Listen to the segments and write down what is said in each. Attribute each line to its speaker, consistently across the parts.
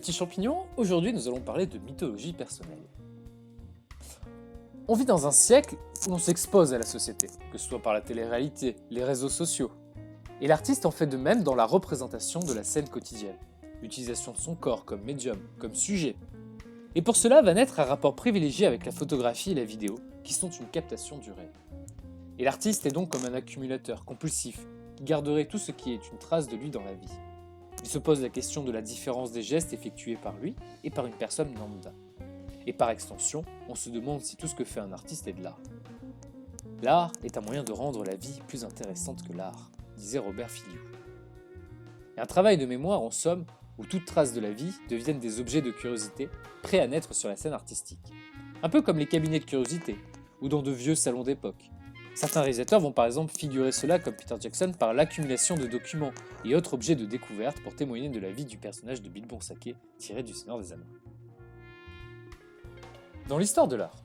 Speaker 1: petits champignons, aujourd'hui nous allons parler de mythologie personnelle. On vit dans un siècle où l'on s'expose à la société, que ce soit par la télé-réalité, les réseaux sociaux. Et l'artiste en fait de même dans la représentation de la scène quotidienne, l'utilisation de son corps comme médium, comme sujet. Et pour cela va naître un rapport privilégié avec la photographie et la vidéo, qui sont une captation du réel. Et l'artiste est donc comme un accumulateur compulsif, qui garderait tout ce qui est une trace de lui dans la vie. Il se pose la question de la différence des gestes effectués par lui et par une personne lambda. Et par extension, on se demande si tout ce que fait un artiste est de l'art. L'art est un moyen de rendre la vie plus intéressante que l'art, disait Robert Filliou. Et un travail de mémoire, en somme, où toute trace de la vie deviennent des objets de curiosité prêts à naître sur la scène artistique. Un peu comme les cabinets de curiosité, ou dans de vieux salons d'époque. Certains réalisateurs vont par exemple figurer cela comme Peter Jackson par l'accumulation de documents et autres objets de découverte pour témoigner de la vie du personnage de Bilbon Sake tiré du Seigneur des Anneaux. Dans l'histoire de l'art,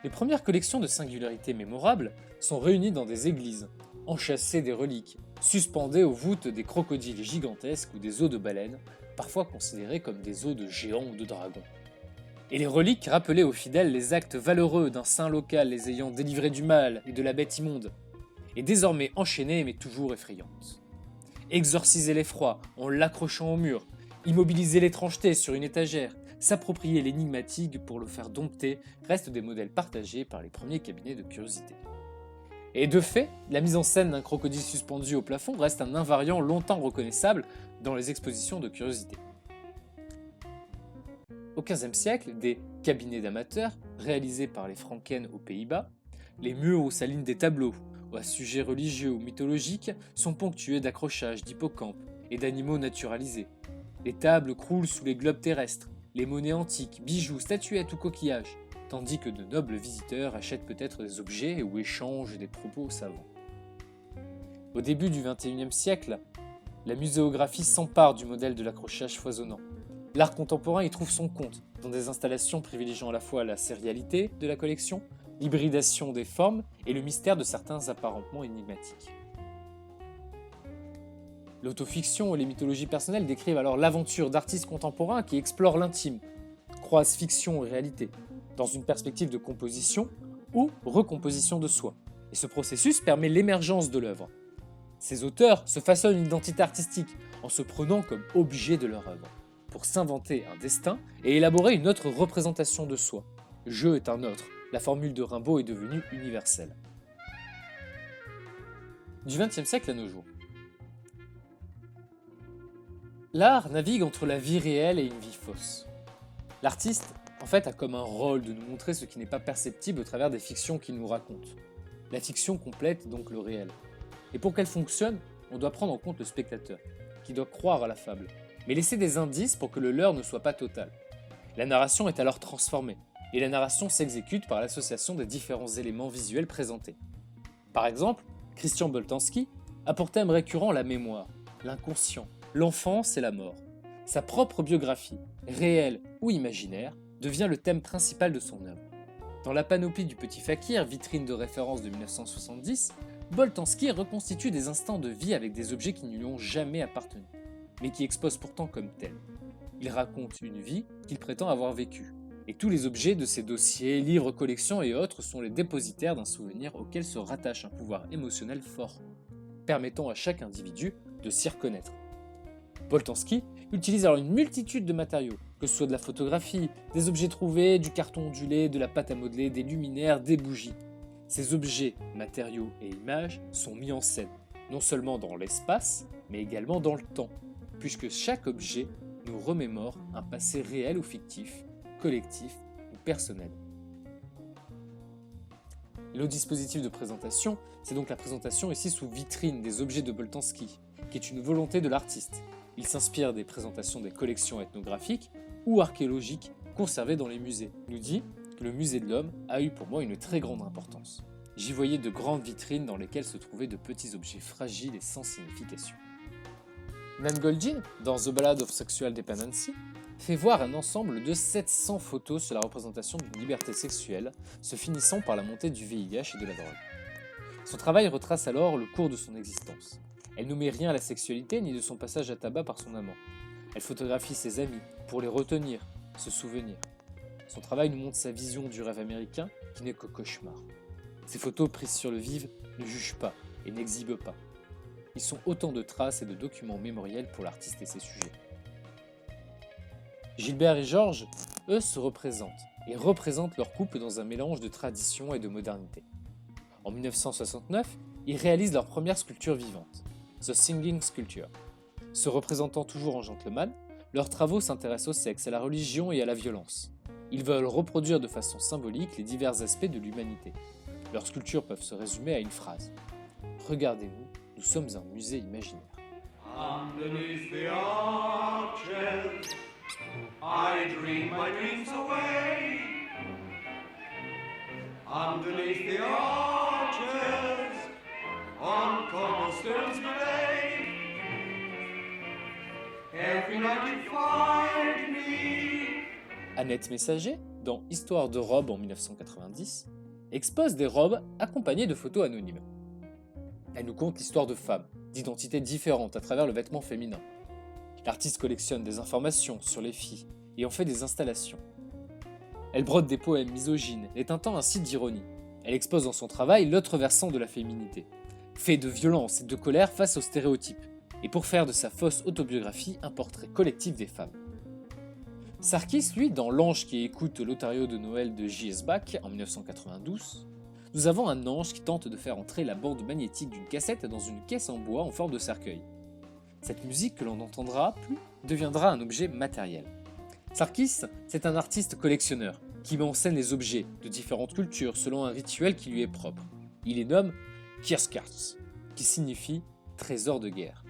Speaker 1: les premières collections de singularités mémorables sont réunies dans des églises, enchâssées des reliques, suspendées aux voûtes des crocodiles gigantesques ou des os de baleines, parfois considérés comme des os de géants ou de dragons. Et les reliques rappelaient aux fidèles les actes valeureux d'un saint local les ayant délivrés du mal et de la bête immonde, et désormais enchaînées mais toujours effrayantes. Exorciser l'effroi en l'accrochant au mur, immobiliser l'étrangeté sur une étagère, s'approprier l'énigmatique pour le faire dompter restent des modèles partagés par les premiers cabinets de curiosité. Et de fait, la mise en scène d'un crocodile suspendu au plafond reste un invariant longtemps reconnaissable dans les expositions de curiosité. Au XVe siècle, des cabinets d'amateurs, réalisés par les Franken aux Pays-Bas, les murs où s'alignent des tableaux, à sujets religieux ou mythologiques, sont ponctués d'accrochages d'hippocampes et d'animaux naturalisés. Les tables croulent sous les globes terrestres, les monnaies antiques, bijoux, statuettes ou coquillages, tandis que de nobles visiteurs achètent peut-être des objets ou échangent des propos savants. Au début du XXIe siècle, la muséographie s'empare du modèle de l'accrochage foisonnant. L'art contemporain y trouve son compte, dans des installations privilégiant à la fois la sérialité de la collection, l'hybridation des formes et le mystère de certains apparentements énigmatiques. L'autofiction et les mythologies personnelles décrivent alors l'aventure d'artistes contemporains qui explorent l'intime, croisent fiction et réalité, dans une perspective de composition ou recomposition de soi. Et ce processus permet l'émergence de l'œuvre. Ces auteurs se façonnent une identité artistique en se prenant comme objet de leur œuvre, pour s'inventer un destin et élaborer une autre représentation de soi. Je est un autre, la formule de Rimbaud est devenue universelle. Du XXe siècle à nos jours. L'art navigue entre la vie réelle et une vie fausse. L'artiste, en fait, a comme un rôle de nous montrer ce qui n'est pas perceptible au travers des fictions qu'il nous raconte. La fiction complète donc le réel. Et pour qu'elle fonctionne, on doit prendre en compte le spectateur, qui doit croire à la fable, mais laisser des indices pour que le leurre ne soit pas total. La narration est alors transformée, et la narration s'exécute par l'association des différents éléments visuels présentés. Par exemple, Christian Boltanski a pour thème récurrent la mémoire, l'inconscient, l'enfance et la mort. Sa propre biographie, réelle ou imaginaire, devient le thème principal de son œuvre. Dans La panoplie du petit fakir, vitrine de référence de 1970, Boltanski reconstitue des instants de vie avec des objets qui ne lui ont jamais appartenu, mais qui exposent pourtant comme tels. Il raconte une vie qu'il prétend avoir vécue, et tous les objets de ses dossiers, livres, collections et autres sont les dépositaires d'un souvenir auquel se rattache un pouvoir émotionnel fort, permettant à chaque individu de s'y reconnaître. Boltanski utilise alors une multitude de matériaux, que ce soit de la photographie, des objets trouvés, du carton ondulé, de la pâte à modeler, des luminaires, des bougies. Ces objets, matériaux et images sont mis en scène, non seulement dans l'espace, mais également dans le temps, puisque chaque objet nous remémore un passé réel ou fictif, collectif ou personnel. Le dispositif de présentation, c'est donc la présentation ici sous vitrine des objets de Boltanski, qui est une volonté de l'artiste. Il s'inspire des présentations des collections ethnographiques ou archéologiques conservées dans les musées. Il nous dit que le musée de l'homme a eu pour moi une très grande importance. J'y voyais de grandes vitrines dans lesquelles se trouvaient de petits objets fragiles et sans signification. Nan Goldin, dans The Ballad of Sexual Dependency, fait voir un ensemble de 700 photos sur la représentation d'une liberté sexuelle, se finissant par la montée du VIH et de la drogue. Son travail retrace alors le cours de son existence. Elle n'omet rien à la sexualité ni de son passage à tabac par son amant. Elle photographie ses amis pour les retenir, se souvenir. Son travail nous montre sa vision du rêve américain qui n'est que cauchemar. Ces photos prises sur le vif ne jugent pas et n'exhibent pas. Ils sont autant de traces et de documents mémoriels pour l'artiste et ses sujets. Gilbert et Georges, eux, se représentent et représentent leur couple dans un mélange de tradition et de modernité. En 1969, ils réalisent leur première sculpture vivante, The Singing Sculpture. Se représentant toujours en gentleman, leurs travaux s'intéressent au sexe, à la religion et à la violence. Ils veulent reproduire de façon symbolique les divers aspects de l'humanité. Leurs sculptures peuvent se résumer à une phrase. Regardez-nous, nous sommes un musée imaginaire.
Speaker 2: Underneath the arches, I dream my dreams away. Underneath the arches, on cobblestones gray. Every night you find me.
Speaker 1: Annette Messager, dans Histoire de robes en 1990, expose des robes accompagnées de photos anonymes. Elle nous conte l'histoire de femmes, d'identités différentes à travers le vêtement féminin. L'artiste collectionne des informations sur les filles et en fait des installations. Elle brode des poèmes misogynes, les teintant ainsi d'ironie. Elle expose dans son travail l'autre versant de la féminité, fait de violence et de colère face aux stéréotypes, et pour faire de sa fausse autobiographie un portrait collectif des femmes. Sarkis, lui, dans L'ange qui écoute l'Otario de Noël de J.S. Bach en 1992, nous avons un ange qui tente de faire entrer la bande magnétique d'une cassette dans une caisse en bois en forme de cercueil. Cette musique que l'on n'entendra plus deviendra un objet matériel. Sarkis, c'est un artiste collectionneur qui met en scène les objets de différentes cultures selon un rituel qui lui est propre. Il les nomme Kirskars, qui signifie trésor de guerre.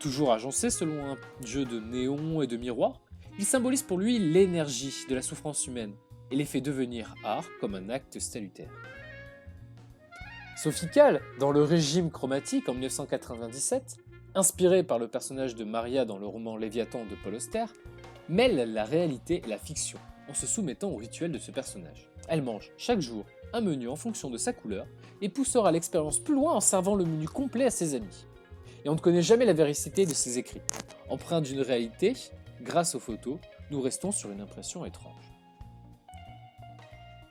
Speaker 1: Toujours agencé selon un jeu de néons et de miroirs, il symbolise pour lui l'énergie de la souffrance humaine et les fait devenir art comme un acte salutaire. Sophie Calle, dans Le régime chromatique en 1997, inspirée par le personnage de Maria dans le roman Léviathan de Paul Auster, mêle la réalité et la fiction en se soumettant au rituel de ce personnage. Elle mange chaque jour un menu en fonction de sa couleur et poussera l'expérience plus loin en servant le menu complet à ses amis. Et on ne connaît jamais la véracité de ses écrits. Empreint d'une réalité, grâce aux photos, nous restons sur une impression étrange.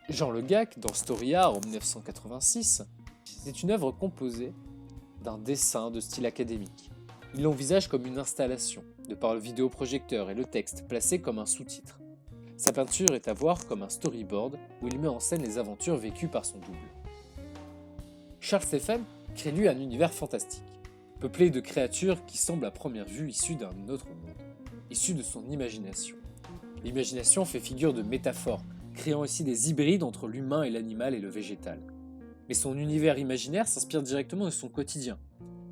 Speaker 1: Jean Le Gac, dans Story Art en 1986, c'est une œuvre composée d'un dessin de style académique. Il l'envisage comme une installation, de par le vidéoprojecteur et le texte placé comme un sous-titre. Sa peinture est à voir comme un storyboard où il met en scène les aventures vécues par son double. Charles Stephen crée lui un univers fantastique, peuplé de créatures qui semblent à première vue issues d'un autre monde, issues de son imagination. L'imagination fait figure de métaphore, créant ici des hybrides entre l'humain et l'animal et le végétal. Mais son univers imaginaire s'inspire directement de son quotidien.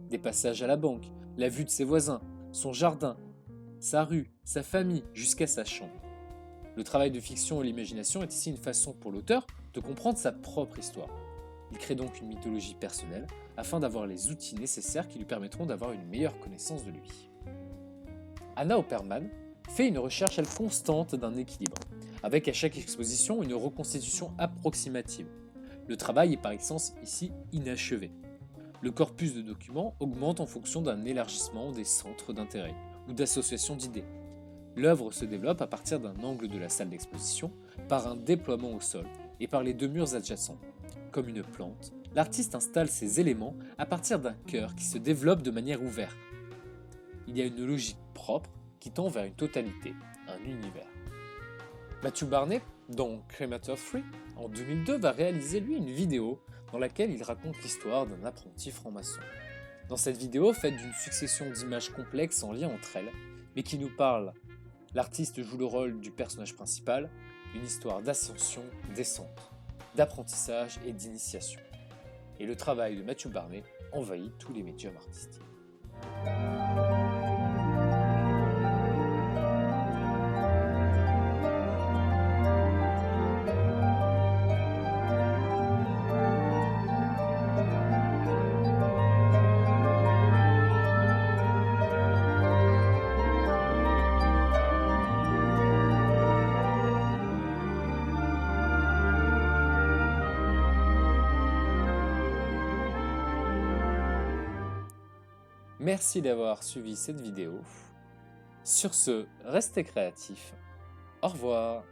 Speaker 1: Des passages à la banque, la vue de ses voisins, son jardin, sa rue, sa famille, jusqu'à sa chambre. Le travail de fiction et l'imagination est ici une façon pour l'auteur de comprendre sa propre histoire. Il crée donc une mythologie personnelle afin d'avoir les outils nécessaires qui lui permettront d'avoir une meilleure connaissance de lui. Anna Opperman fait une recherche constante d'un équilibre, avec à chaque exposition une reconstitution approximative. Le travail est par essence ici inachevé. Le corpus de documents augmente en fonction d'un élargissement des centres d'intérêt ou d'associations d'idées. L'œuvre se développe à partir d'un angle de la salle d'exposition, par un déploiement au sol et par les deux murs adjacents. Comme une plante, l'artiste installe ses éléments à partir d'un cœur qui se développe de manière ouverte. Il y a une logique propre qui tend vers une totalité, un univers. Matthew Barney, dans Cremator 3, en 2002, va réaliser lui une vidéo dans laquelle il raconte l'histoire d'un apprenti franc-maçon. Dans cette vidéo, faite d'une succession d'images complexes en lien entre elles, mais qui nous parle, l'artiste joue le rôle du personnage principal, une histoire d'ascension, descente, d'apprentissage et d'initiation. Et le travail de Matthew Barney envahit tous les médiums artistiques. Merci d'avoir suivi cette vidéo. Sur ce, restez créatifs. Au revoir.